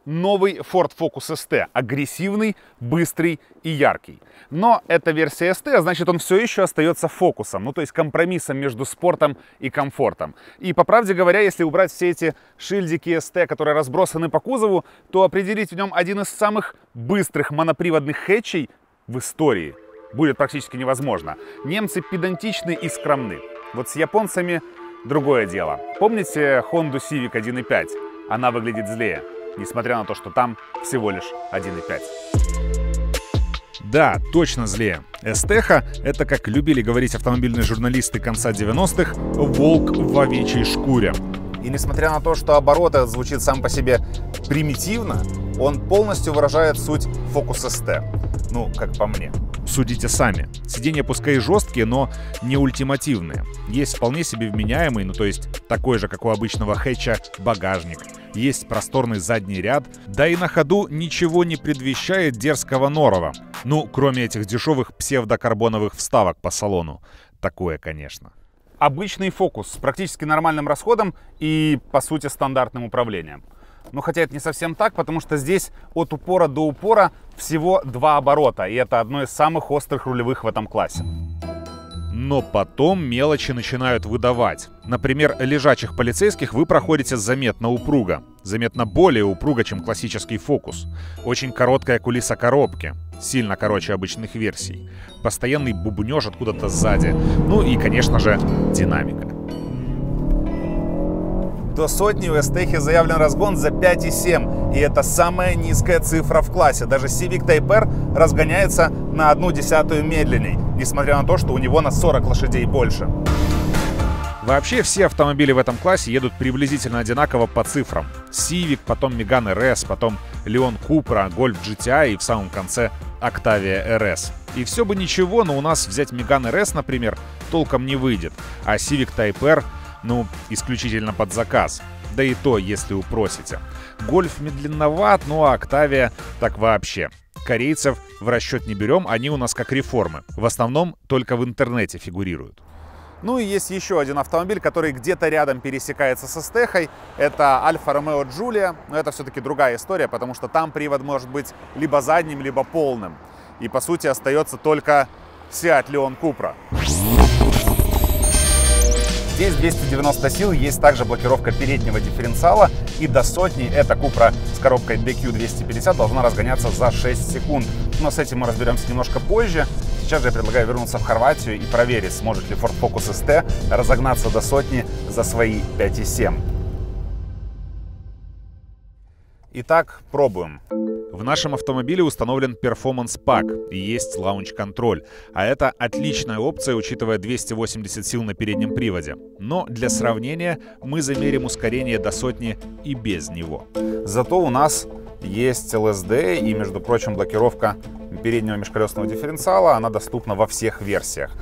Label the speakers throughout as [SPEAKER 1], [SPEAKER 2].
[SPEAKER 1] новый Ford Focus ST. Агрессивный, быстрый и яркий. Но это версия ST, а значит, он все еще остается фокусом. Ну, то есть компромиссом между спортом и комфортом. И, по правде говоря, если убрать все эти шильдики ST, которые разбросаны по кузову, то определить в нем один из самых быстрых моноприводных хэтчей в истории будет практически невозможно. Немцы педантичны и скромны. Вот с японцами другое дело. Помните Honda Civic 1.5? Она выглядит злее, несмотря на то, что там всего лишь 1.5. Да, точно злее. Эстеха — это, как любили говорить автомобильные журналисты конца 90-х, волк в овечьей шкуре. И несмотря на то, что оборот этот звучит сам по себе примитивно, он полностью выражает суть Focus ST. Ну, как по мне. Судите сами. Сиденья пускай и жесткие, но не ультимативные. Есть вполне себе вменяемый, ну то есть такой же, как у обычного хэтча, багажник. Есть просторный задний ряд, да и на ходу ничего не предвещает дерзкого норова. Ну, кроме этих дешевых псевдокарбоновых вставок по салону. Такое, конечно. Обычный Focus с практически нормальным расходом и, по сути, стандартным управлением. Ну, хотя это не совсем так, потому что здесь от упора до упора всего 2 оборота, и это одно из самых острых рулевых в этом классе. Но потом мелочи начинают выдавать. Например, лежачих полицейских вы проходите заметно упруго. Заметно более упруго, чем классический Focus. Очень короткая кулиса коробки. Сильно короче обычных версий. Постоянный бубнёж откуда-то сзади. Ну и, конечно же, динамика. До сотни у Эстехи заявлен разгон за 5,7. И это самая низкая цифра в классе. Даже Civic Type R разгоняется на 0,1 медленней, несмотря на то, что у него на 40 лошадей больше. Вообще все автомобили в этом классе едут приблизительно одинаково по цифрам. Civic, потом Megane RS, потом Leon Cupra, Golf GTI и в самом конце Octavia RS. И все бы ничего, но у нас взять Megane RS, например, толком не выйдет. А Civic Type R, ну, исключительно под заказ. Да и то, если упросите. Гольф медленноват, ну а Octavia так вообще. Корейцев в расчет не берем, они у нас как реформы. В основном только в интернете фигурируют. Ну и есть еще один автомобиль, который где-то рядом пересекается со Эстехой. Это Альфа Ромео Джулия. Но это все-таки другая история, потому что там привод может быть либо задним, либо полным. И по сути остается только Seat Leon Cupra. Здесь 290 сил, есть также блокировка переднего дифференциала, и до сотни эта Cupra с коробкой DQ250 должна разгоняться за 6 секунд. Но с этим мы разберемся немножко позже. Сейчас же я предлагаю вернуться в Хорватию и проверить, сможет ли Ford Focus ST разогнаться до сотни за свои 5,7. Итак, пробуем. В нашем автомобиле установлен Performance Pack и есть лаунч-контроль. А это отличная опция, учитывая 280 сил на переднем приводе. Но для сравнения мы замерим ускорение до сотни и без него. Зато у нас есть LSD и, между прочим, блокировка переднего межколесного дифференциала. Она доступна во всех версиях.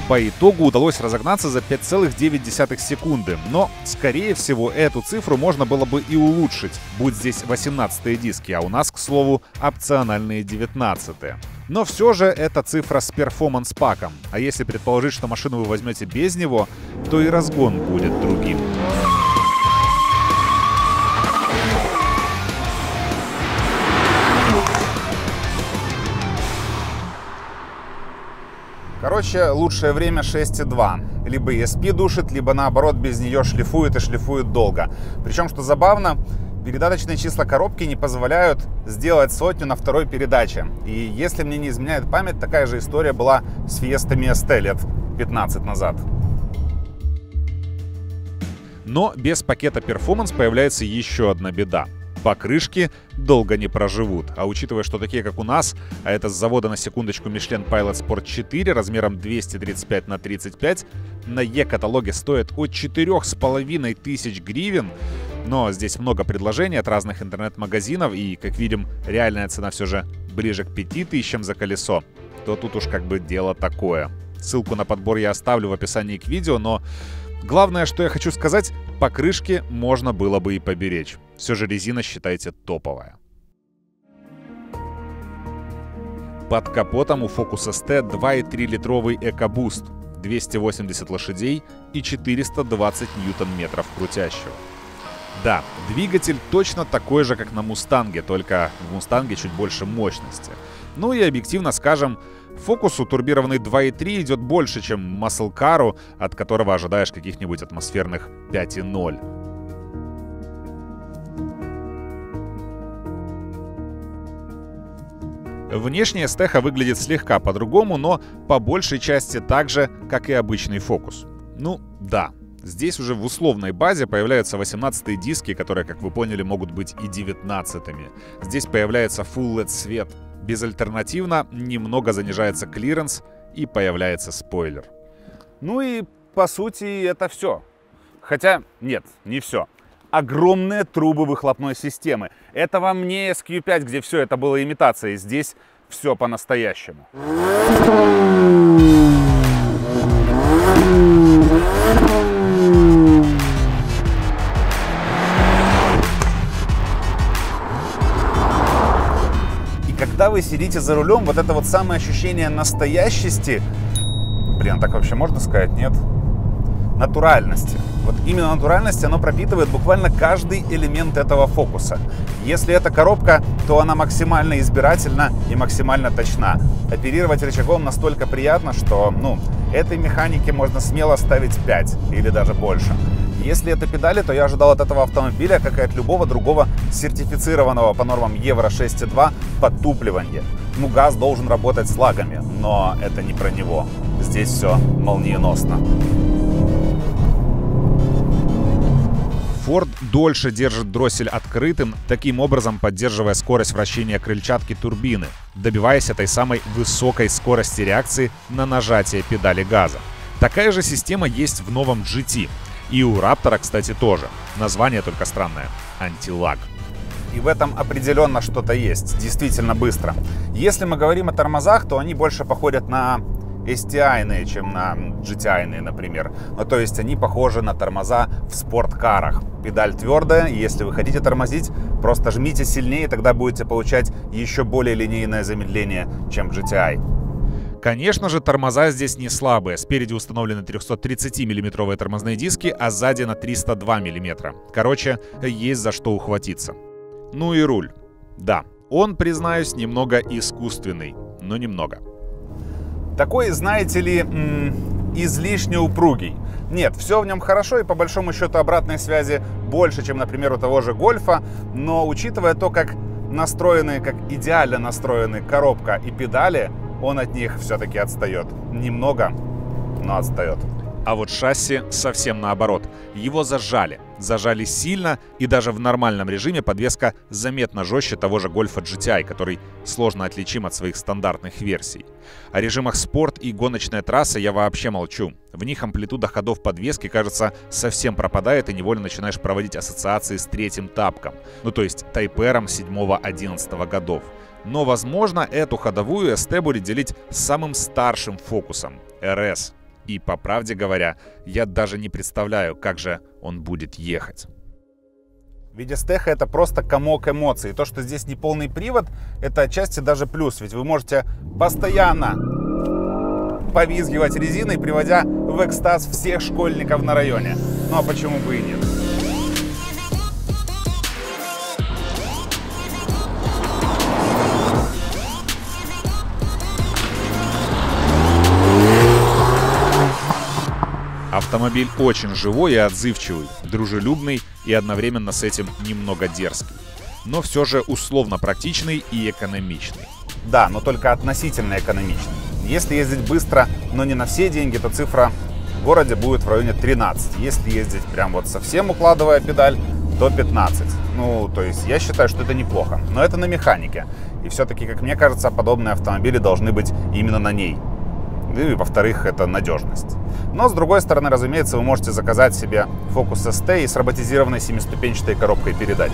[SPEAKER 1] По итогу удалось разогнаться за 5,9 секунды, но, скорее всего, эту цифру можно было бы и улучшить, будь здесь 18-е диски, а у нас, к слову, опциональные 19-е. Но все же это цифра с перформанс-паком, а если предположить, что машину вы возьмете без него, то и разгон будет другим. Короче, лучшее время 6,2. Либо ESP душит, либо наоборот без нее шлифует и шлифует долго. Причем, что забавно, передаточные числа коробки не позволяют сделать сотню на второй передаче. И если мне не изменяет память, такая же история была с Fiestами ST лет 15 назад. Но без пакета Performance появляется еще одна беда. Покрышки долго не проживут. А учитывая, что такие, как у нас, а это с завода на секундочку Michelin Pilot Sport 4 размером 235 на 35, на Е-каталоге стоят от 4500 гривен. Но здесь много предложений от разных интернет-магазинов, и, как видим, реальная цена все же ближе к 5000 за колесо. То тут уж как бы дело такое. Ссылку на подбор я оставлю в описании к видео, но главное, что я хочу сказать, покрышки можно было бы и поберечь. Все же резина, считайте, топовая. Под капотом у Focus ST 2,3-литровый EcoBoost, 280 лошадей и 420 ньютон-метров крутящего. Да, двигатель точно такой же, как на Мустанге, только в Мустанге чуть больше мощности. Ну и объективно скажем, Фокусу турбированный 2.3 идет больше, чем Muscle Car, от которого ожидаешь каких-нибудь атмосферных 5.0. Внешне Эстеха выглядит слегка по-другому, но по большей части так же, как и обычный Фокус. Ну да, здесь уже в условной базе появляются 18-е диски, которые, как вы поняли, могут быть и 19-ми. Здесь появляется Full LED свет. Безальтернативно немного занижается клиренс и появляется спойлер.
[SPEAKER 2] Ну и по сути это все. Хотя нет, не все. Огромные трубы выхлопной системы. Это вам не SQ5, где все это было имитацией. Здесь все по-настоящему. Когда вы сидите за рулем, вот это вот самое ощущение настоящести, блин, так вообще можно сказать, нет? Натуральности. Вот именно натуральности, оно пропитывает буквально каждый элемент этого Фокуса. Если это коробка, то она максимально избирательна и максимально точна. Оперировать рычагом настолько приятно, что, этой механике можно смело ставить 5 или даже больше. Если это педали, то я ожидал от этого автомобиля, как и от любого другого сертифицированного по нормам Евро 6.2 подтупливания. Газ должен работать с лагами, но это не про него. Здесь все молниеносно.
[SPEAKER 1] Ford дольше держит дроссель открытым, таким образом поддерживая скорость вращения крыльчатки турбины, добиваясь этой самой высокой скорости реакции на нажатие педали газа. Такая же система есть в новом GT. И у Раптора, кстати, тоже. Название только странное. Антилаг.
[SPEAKER 2] И в этом определенно что-то есть. Действительно быстро. Если мы говорим о тормозах, то они больше походят на STI-ные, чем на GTI-ные, например. То есть они похожи на тормоза в спорткарах. Педаль твердая, и если вы хотите тормозить, просто жмите сильнее, тогда будете получать еще более линейное замедление, чем в GTI.
[SPEAKER 1] Конечно же, тормоза здесь не слабые. Спереди установлены 330-миллиметровые тормозные диски, а сзади на 302 мм. Короче, есть за что ухватиться. Ну и руль. Да, он, признаюсь, немного искусственный, но немного.
[SPEAKER 2] Такой, знаете ли, излишне упругий. Нет, все в нем хорошо, и по большому счету обратной связи больше, чем, например, у того же Гольфа. Но учитывая то, как идеально настроены коробка и педали, он от них все-таки отстает. Немного, но отстает.
[SPEAKER 1] А вот шасси совсем наоборот. Его зажали. Зажали сильно, и даже в нормальном режиме подвеска заметно жестче того же Гольфа GTI, который сложно отличим от своих стандартных версий. О режимах спорт и гоночная трасса я вообще молчу. В них амплитуда ходов подвески, кажется, совсем пропадает, и невольно начинаешь проводить ассоциации с третьим тапком. То есть Тайпером 7-11 годов. Но, возможно, эту ходовую ST будет делить с самым старшим Фокусом — RS. И, по правде говоря, я даже не представляю, как же он будет ехать.
[SPEAKER 2] Ведь Эстеха — это просто комок эмоций. То, что здесь не полный привод, это отчасти даже плюс. Ведь вы можете постоянно повизгивать резиной, приводя в экстаз всех школьников на районе. Ну а почему бы и нет?
[SPEAKER 1] Автомобиль очень живой и отзывчивый, дружелюбный и одновременно с этим немного дерзкий. Но все же условно практичный и экономичный.
[SPEAKER 2] Да, но только относительно экономичный. Если ездить быстро, но не на все деньги, то цифра в городе будет в районе 13. Если ездить прям вот совсем укладывая педаль, то 15. То есть я считаю, что это неплохо. Но это на механике. И все-таки, как мне кажется, подобные автомобили должны быть именно на ней. И, во-вторых, это надежность. Но, с другой стороны, разумеется, вы можете заказать себе Focus ST и с роботизированной 7-ступенчатой коробкой передач.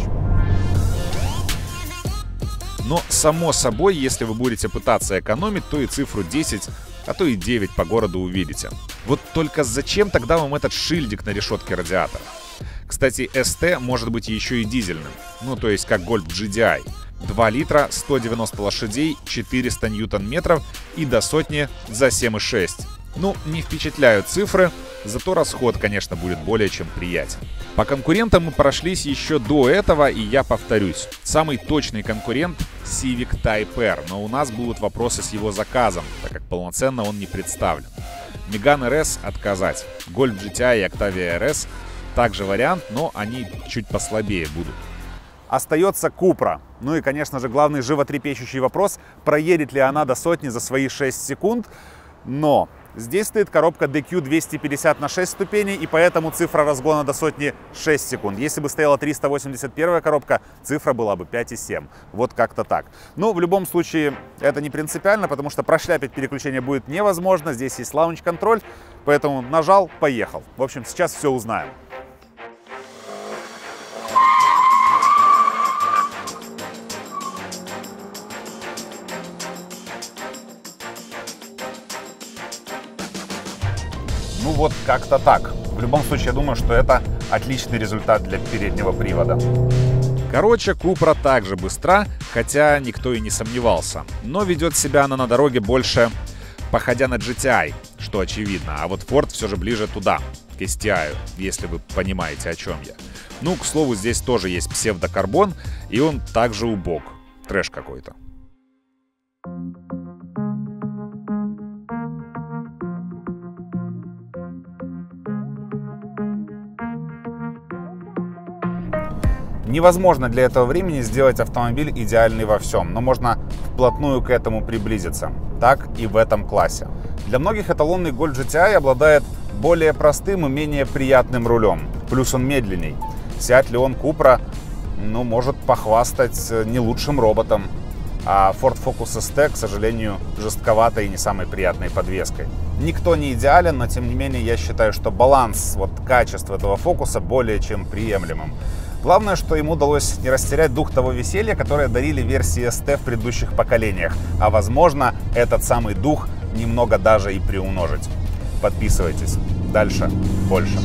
[SPEAKER 1] Но, само собой, если вы будете пытаться экономить, то и цифру 10, а то и 9 по городу увидите. Вот только зачем тогда вам этот шильдик на решетке радиатора? Кстати, ST может быть еще и дизельным, то есть как Golf GDI. 2 литра, 190 лошадей, 400 ньютон-метров и до сотни за 7,6. Ну, не впечатляют цифры, зато расход, конечно, будет более чем приятен. По конкурентам мы прошлись еще до этого, и я повторюсь. Самый точный конкурент — Civic Type R, но у нас будут вопросы с его заказом, так как полноценно он не представлен. Megane RS отказать. Golf GTI и Octavia RS также вариант, но они чуть послабее будут.
[SPEAKER 2] Остается Cupra. Ну и, конечно же, главный животрепещущий вопрос, проедет ли она до сотни за свои 6 секунд. Но здесь стоит коробка DQ 250 на 6 ступеней, и поэтому цифра разгона до сотни 6 секунд. Если бы стояла 381 коробка, цифра была бы 5,7. Вот как-то так. Но в любом случае это не принципиально, потому что прошляпить переключение будет невозможно. Здесь есть лаунч-контроль, поэтому нажал, поехал. В общем, сейчас все узнаем. Ну вот как-то так. В любом случае, я думаю, что это отличный результат для переднего привода.
[SPEAKER 1] Короче, Cupra также быстра, хотя никто и не сомневался. Но ведет себя она на дороге больше походя на GTI, что очевидно. А вот Ford все же ближе туда, к STI, если вы понимаете, о чем я. Ну, к слову, здесь тоже есть псевдокарбон, и он также убог. Трэш какой-то.
[SPEAKER 2] Невозможно для этого времени сделать автомобиль идеальный во всем, но можно вплотную к этому приблизиться. Так и в этом классе. Для многих эталонный Golf GTI обладает более простым и менее приятным рулем. Плюс он медленней. Seat Leon Cupra, может похвастать не лучшим роботом. А Ford Focus ST, к сожалению, жестковатой и не самой приятной подвеской. Никто не идеален, но тем не менее я считаю, что баланс качества этого Фокуса более чем приемлемым. Главное, что ему удалось не растерять дух того веселья, которое дарили версии ST в предыдущих поколениях. А возможно, этот самый дух немного даже и приумножить. Подписывайтесь. Дальше больше.